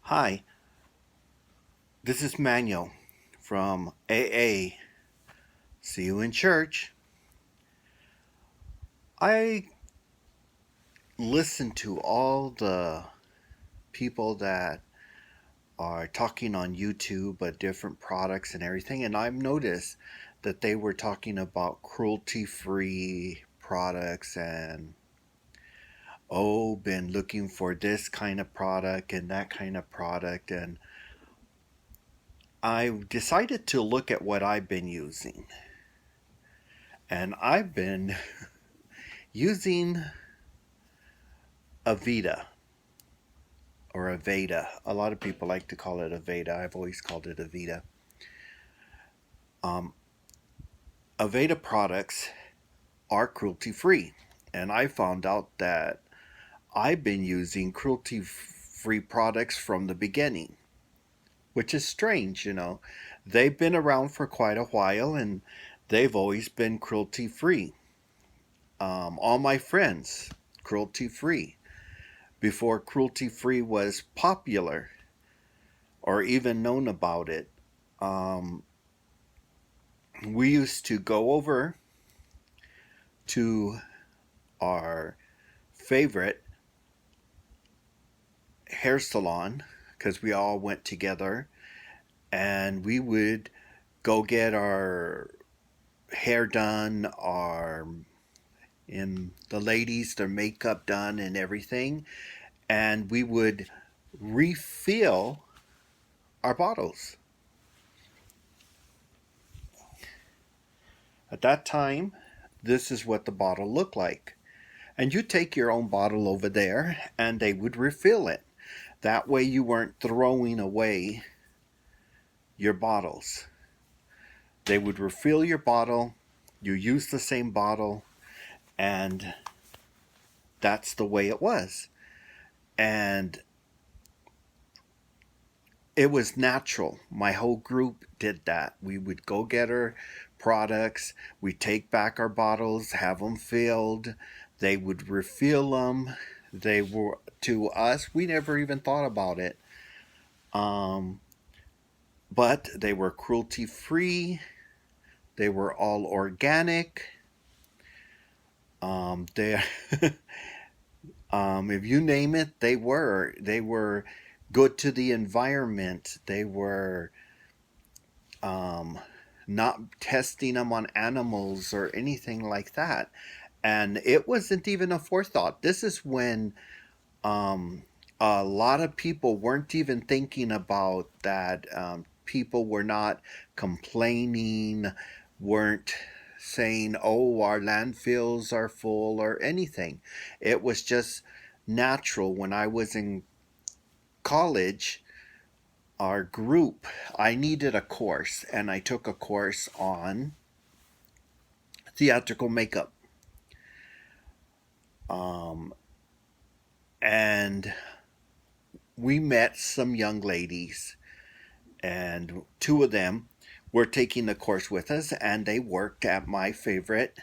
Hi, this is Manuel from AA. See you in church. I listen to all the people that are talking on YouTube about different products and everything, and I've noticed that they were talking about cruelty free products and been looking for this kind of product and that kind of product. And I decided to look at what I've been using. And I've been using Aveda or Aveda. A lot of people like to call it Aveda. I've always called it Aveda. Um, Aveda products are cruelty free. And I found out that I've been using cruelty free products from the beginning, which is strange, you know. They've been around for quite a while and they've always been cruelty free. All my friends, cruelty free. Before cruelty free was popular or even known about it, um, we used to go over to our favorite hair salon because we all went together and we would go get our hair done, our in the ladies their makeup done and everything, and we would refill our bottles. At that time, this is what the bottle looked like. And you take your own bottle over there and they would refill it. That way you weren't throwing away your bottles. They would refill your bottle, you use the same bottle, and that's the way it was. And it was natural. My whole group did that. We would go get our products, we take back our bottles, have them filled, they would refill them. They were, to us, we never even thought about it. Um, but they were cruelty free. They were all organic. They, if you name it, they were. They were good to the environment. They were um, not testing them on animals or anything like that. And it wasn't even a forethought. This is when um, a lot of people weren't even thinking about that. People were not complaining, weren't saying, oh, our landfills are full or anything. It was just natural. When I was in college, our group, I needed a course, and I took a course on theatrical makeup. Um, and we met some young ladies, and two of them were taking the course with us, and they worked at my favorite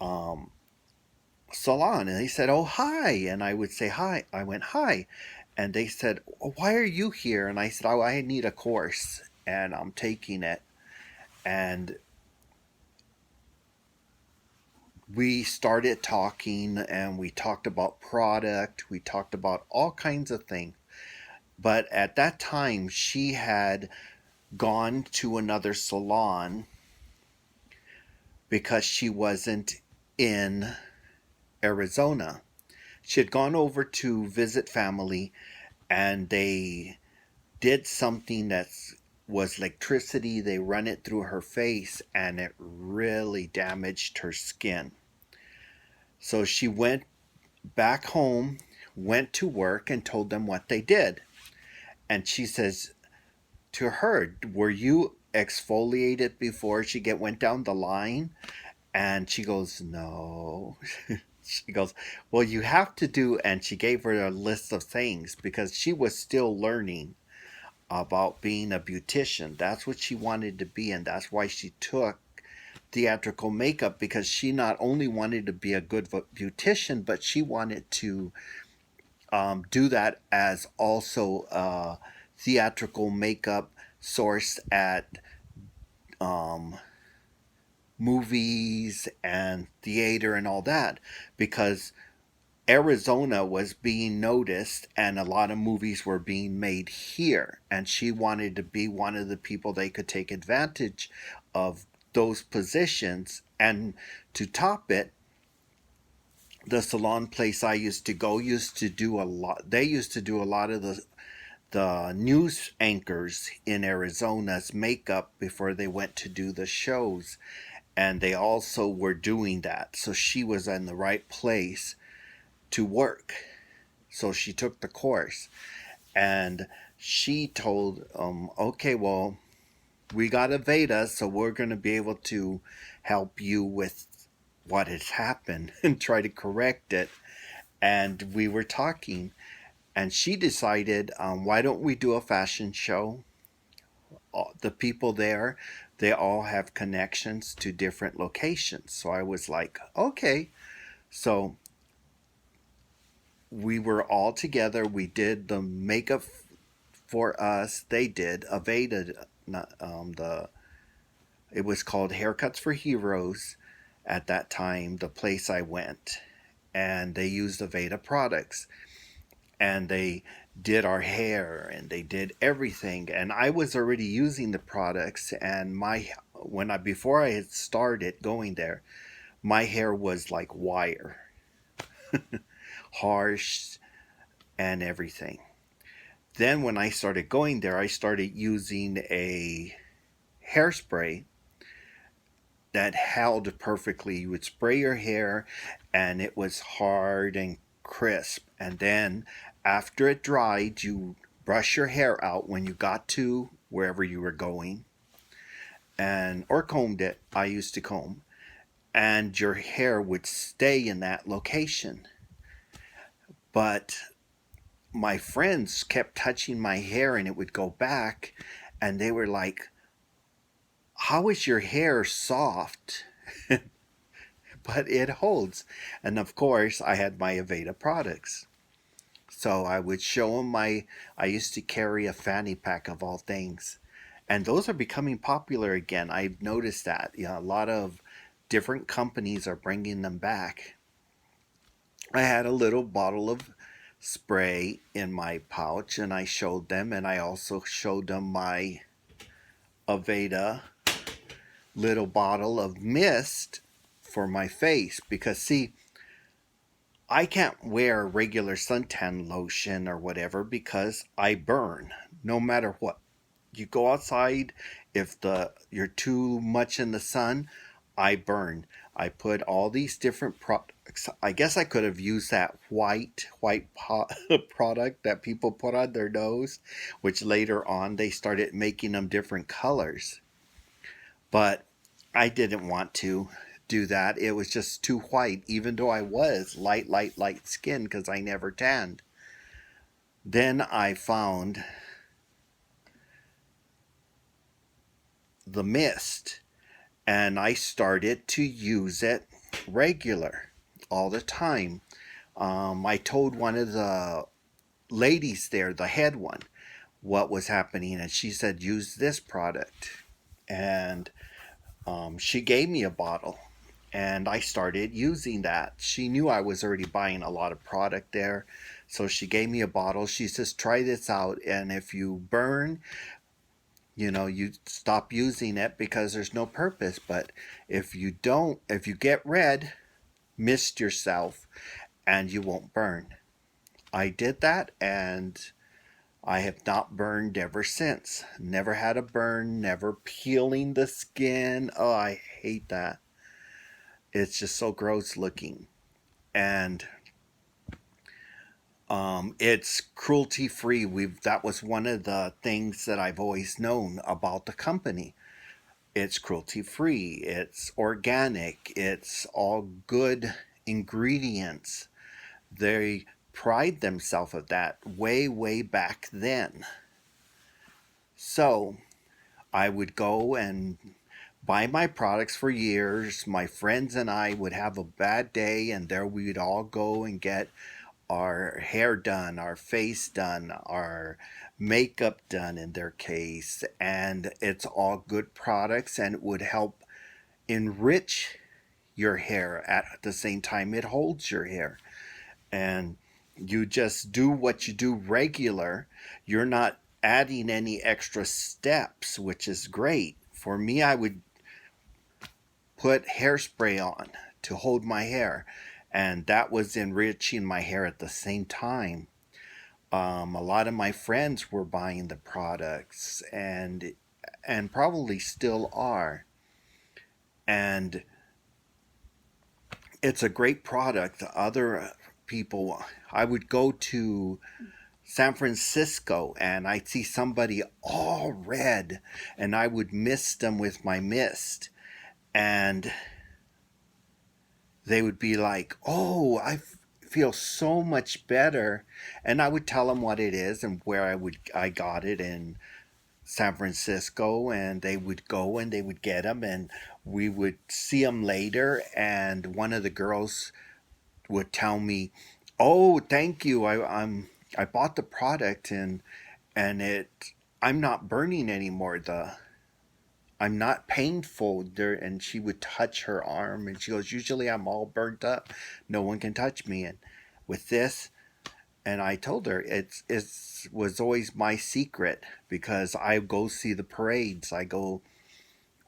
um, salon. And they said, oh, hi. And I would say, hi. I went, hi. And they said, oh, why are you here? And I said, oh, I need a course, and I'm taking it. And we started talking, and we talked about product. We talked about all kinds of things. But at that time, she had gone to another salon because she wasn't in Arizona. She had gone over to visit family, and they did something that was electricity. They run it through her face, and it really damaged her skin. So she went back home, went to work, and told them what they did. And she says to her, were you exfoliated before went down the line? And she goes, no. She goes, well, you have to do, and she gave her a list of things because she was still learning about being a beautician. That's what she wanted to be, and that's why she took theatrical makeup, because she not only wanted to be a good beautician, but she wanted to do that as also theatrical makeup source at um, movies and theater and all that, because Arizona was being noticed and a lot of movies were being made here. And she wanted to be one of the people they could take advantage of those positions. And to top it, the salon place I used to go used to do a lot. They used to do a lot of the news anchors in Arizona's makeup before they went to do the shows. And they also were doing that. So she was in the right place to work. So she took the course, and she told, okay, well, we got Aveda, so we're going to be able to help you with what has happened and try to correct it. And we were talking, and she decided, why don't we do a fashion show? The people there, they all have connections to different locations. So I was like, okay. So we were all together. We did the makeup for us. They did Aveda. The It was called Haircuts for Heroes at that time. The place I went, and they used Aveda products, and they did our hair and they did everything. And I was already using the products, and my when I before I had started going there, my hair was like wire, harsh, and everything. Then when I started going there, I started using a hairspray that held perfectly. You would spray your hair and it was hard and crisp. And then after it dried, you brush your hair out when you got to wherever you were going, and or combed it. I used to comb, and your hair would stay in that location. But my friends kept touching my hair and it would go back, and they were like, how is your hair soft? But it holds. And of course, I had my Aveda products. So I would show them I used to carry a fanny pack of all things. And those are becoming popular again. I've noticed that. A lot of different companies are bringing them back. I had a little bottle of spray in my pouch and I showed them, and I also showed them my Aveda little bottle of mist for my face, because see, I can't wear regular suntan lotion or whatever because I burn no matter what. You go outside, if the you're too much in the sun, I burn. I put all these different products. I guess I could have used that product that people put on their nose, which later on they started making them different colors. But I didn't want to do that. It was just too white, even though I was light skin because I never tanned. Then I found the mist and I started to use it regular all the time. I told one of the ladies there, the head one, what was happening, and she said, use this product. And she gave me a bottle, and I started using that. She knew I was already buying a lot of product there, so she gave me a bottle. She says, try this out, and if you burn, you stop using it because there's no purpose. But if you don't, if you get red, mist yourself and you won't burn. I did that, and I have not burned ever since. Never had a burn, never peeling the skin. Oh, I hate that. It's just so gross looking. And it's cruelty free. That was one of the things that I've always known about the company. It's cruelty free. It's organic. It's all good ingredients. They pride themselves of that way back then. So I would go and buy my products for years. My friends and I would have a bad day, and there we'd all go and get our hair done, our face done, our makeup done in their case. And it's all good products, and it would help enrich your hair at the same time it holds your hair. And you just do what you do regular. You're not adding any extra steps, which is great. For me, I would put hairspray on to hold my hair, and that was enriching my hair at the same time. A lot of my friends were buying the products, and probably still are. And it's a great product. Other people, I would go to San Francisco and I'd see somebody all red, and I would mist them with my mist, and they would be like, "Oh, feel so much better." And I would tell them what it is and where I got it in San Francisco, and they would go and they would get them, and we would see them later, and one of the girls would tell me, "Oh, thank you. I bought the product, and it I'm not burning anymore. The I'm not painful there." And she would touch her arm, and she goes, "Usually I'm all burnt up. No one can touch me." And with this, and I told her it was always my secret, because I go see the parades. I go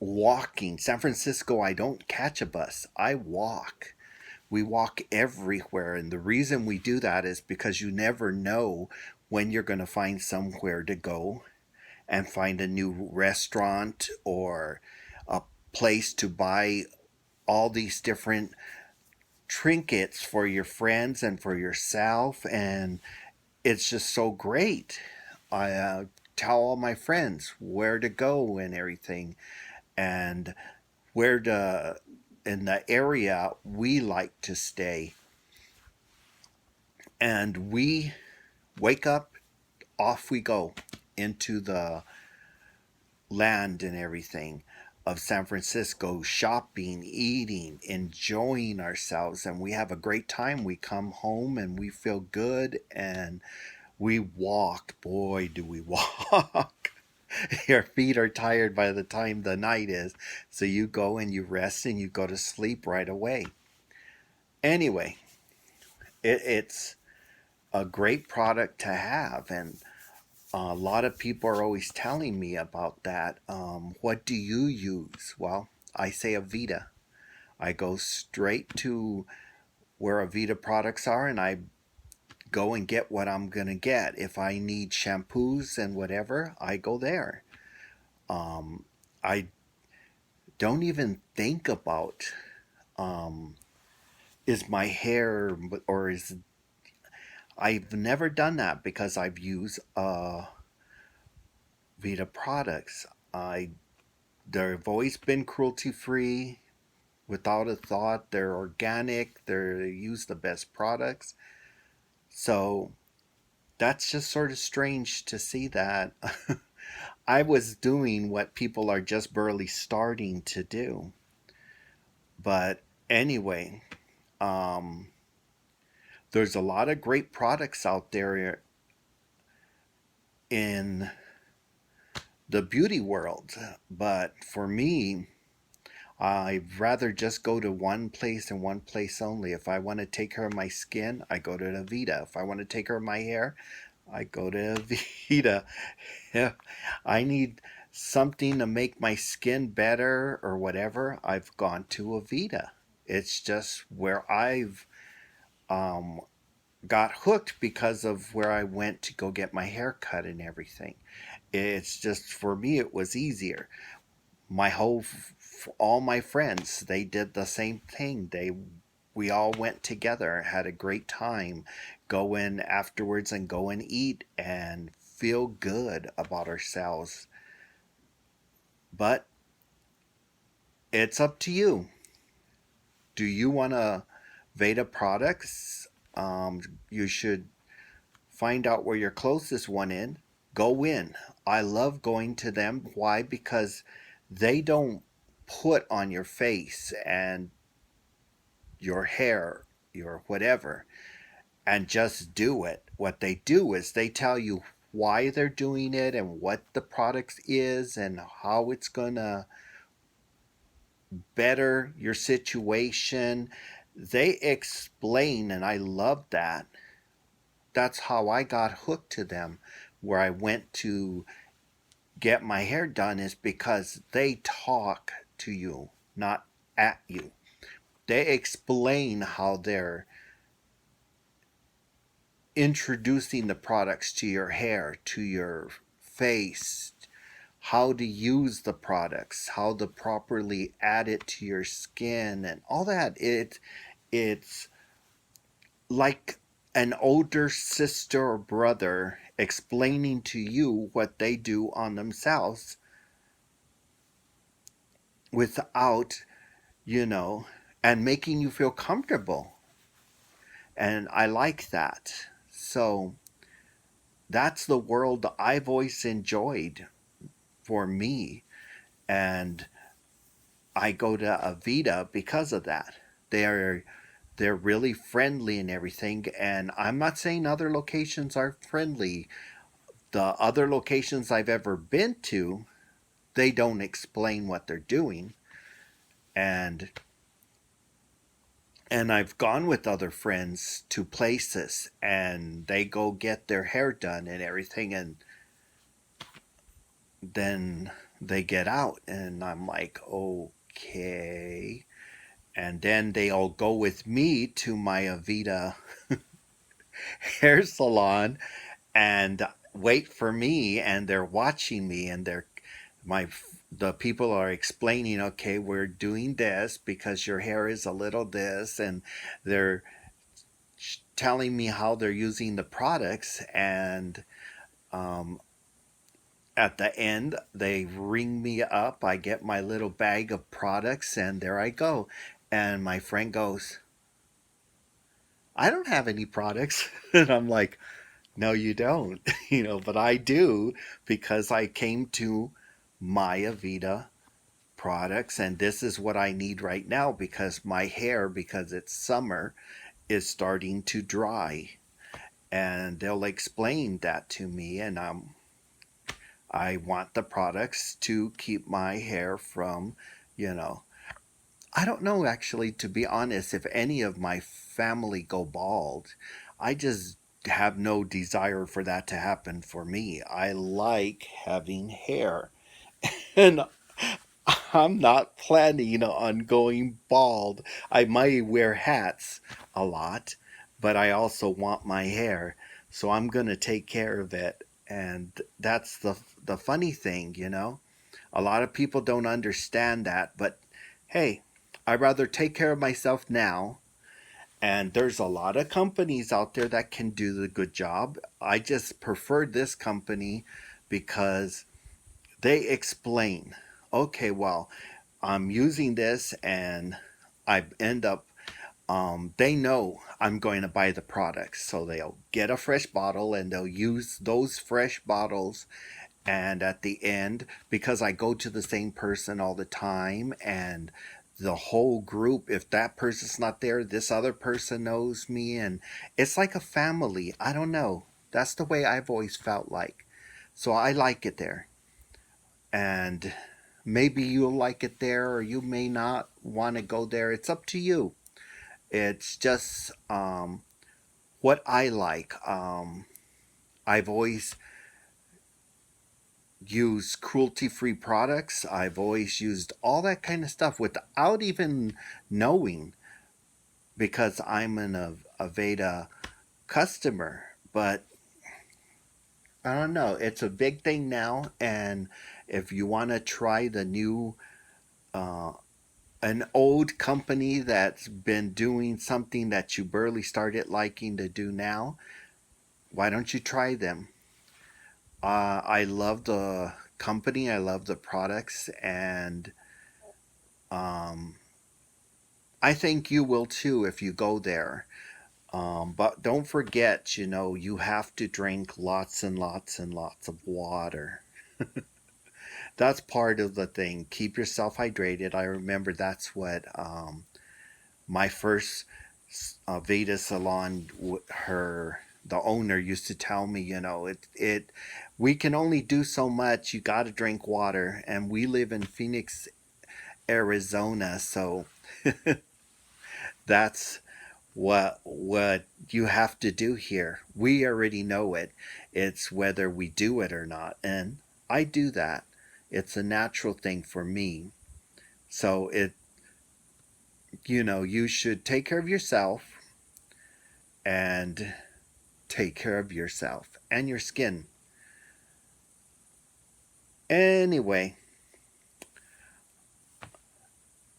walking. San Francisco, I don't catch a bus. I walk. We walk everywhere, and the reason we do that is because you never know when you're going to find somewhere to go and find a new restaurant or a place to buy all these different trinkets for your friends and for yourself. And it's just so great. I tell all my friends where to go and everything, and where to, in the area we like to stay. And we wake up, off we go into the land and everything of San Francisco, shopping, eating, enjoying ourselves, and we have a great time. We come home and we feel good, and we walk. Boy, do we walk. Your feet are tired by the time the night is, so you go and you rest and you go to sleep right away. Anyway, it's a great product to have, and a lot of people are always telling me about that. What do you use? Well, I say Aveda. I go straight to where Aveda products are, and I go and get what I'm going to get. If I need shampoos and whatever, I go there. I don't even think about, um, is my hair, or is, I've never done that because I've used Vita products. They've always been cruelty free, without a thought. They're organic. They use the best products. So that's just sort of strange to see that. I was doing what people are just barely starting to do. But anyway, um, there's a lot of great products out there in the beauty world. But for me, I'd rather just go to one place and one place only. If I want to take care of my skin, I go to Aveda. If I want to take care of my hair, I go to Aveda. If I need something to make my skin better or whatever, I've gone to Aveda. It's just where I've um, got hooked because of where I went to go get my hair cut and everything. It's just, for me, it was easier. My whole, all my friends, they did the same thing. We all went together, had a great time, go in afterwards and go and eat and feel good about ourselves. But it's up to you. Do you want to Veda products? You should find out where your closest one in. Go in. I love going to them. Why? Because they don't put on your face and your hair, your whatever, and just do it. What they do is they tell you why they're doing it and what the product is and how it's going to better your situation. They explain, and I love that. That's how I got hooked to them. Where I went to get my hair done is because they talk to you, not at you. They explain how they're introducing the products to your hair, to your face, how to use the products, how to properly add it to your skin, and all that. It's like an older sister or brother explaining to you what they do on themselves without, you know, and making you feel comfortable. And I like that. So that's the world I've always enjoyed for me. And I go to Aveda because of that. They're they're really friendly and everything. And I'm not saying other locations are friendly. The other locations I've ever been to, they don't explain what they're doing. And I've gone with other friends to places and they go get their hair done and everything, and then they get out and I'm like, okay. And then they all go with me to my Aveda hair salon and wait for me, and they're watching me, and my the people are explaining, okay, we're doing this because your hair is a little this, and they're telling me how they're using the products. And um, at the end they ring me up, I get my little bag of products, and there I go. And my friend goes, I don't have any products. And I'm like, no, you don't. But I do, because I came to my Aveda products, and this is what I need right now because my hair, because it's summer, is starting to dry. And they'll explain that to me, and I want the products to keep my hair from, you know, I don't know, actually, to be honest, if any of my family go bald. I just have no desire for that to happen for me. I like having hair. And I'm not planning on going bald. I might wear hats a lot, but I also want my hair. So I'm going to take care of it. And that's the funny thing. A lot of people don't understand that, but hey, I'd rather take care of myself now. And there's a lot of companies out there that can do the good job. I just prefer this company because they explain, okay, well, I'm using this and I end up, they know I'm going to buy the products. So they'll get a fresh bottle and they'll use those fresh bottles. And at the end, because I go to the same person all the time, and the whole group, if that person's not there, this other person knows me. And it's like a family. I don't know. That's the way I've always felt like. So I like it there. And maybe you'll like it there, or you may not want to go there. It's up to you. It's just what I like. I've always used cruelty free products. I've always used all that kind of stuff without even knowing, because I'm an Aveda customer. But I don't know. It's a big thing now. And if you want to try the new uh, an old company that's been doing something that you barely started liking to do now, why don't you try them? I love the company, I love the products, and um, I think you will too if you go there. But don't forget, you have to drink lots and lots and lots of water. That's part of the thing. Keep yourself hydrated. I remember that's what my first Aveda salon, the owner used to tell me, we can only do so much. You got to drink water, and we live in Phoenix, Arizona, so that's what you have to do here. We already know it. It's whether we do it or not, and I do that. It's a natural thing for me. So you should take care of yourself and take care of yourself and your skin. Anyway,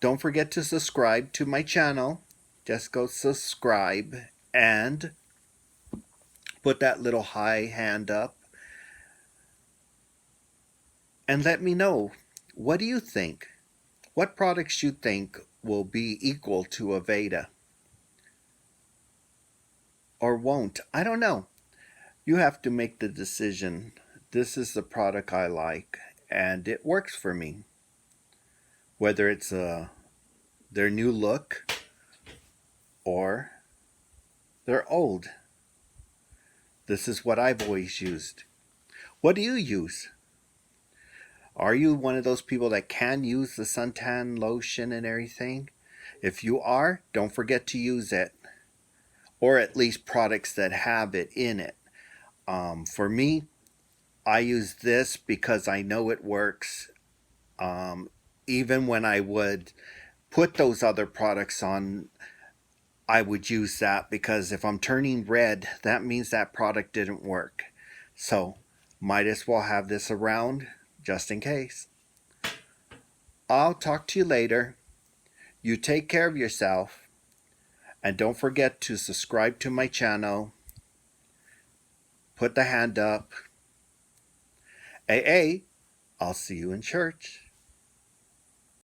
don't forget to subscribe to my channel. Just go subscribe and put that little high hand up and let me know, what do you think? What products you think will be equal to Aveda or won't? I don't know. You have to make the decision. This is the product I like and it works for me. Whether it's their new look or they're old. This is what I've always used. What do you use? Are you one of those people that can use the suntan lotion and everything? If you are, don't forget to use it. Or at least products that have it in it. For me, I use this because I know it works. Um, Even when I would put those other products on, I would use that because if I'm turning red, that means that product didn't work. So, might as well have this around just in case. I'll talk to you later. You take care of yourself. And don't forget to subscribe to my channel. Put the hand up. AA, I'll see you in church.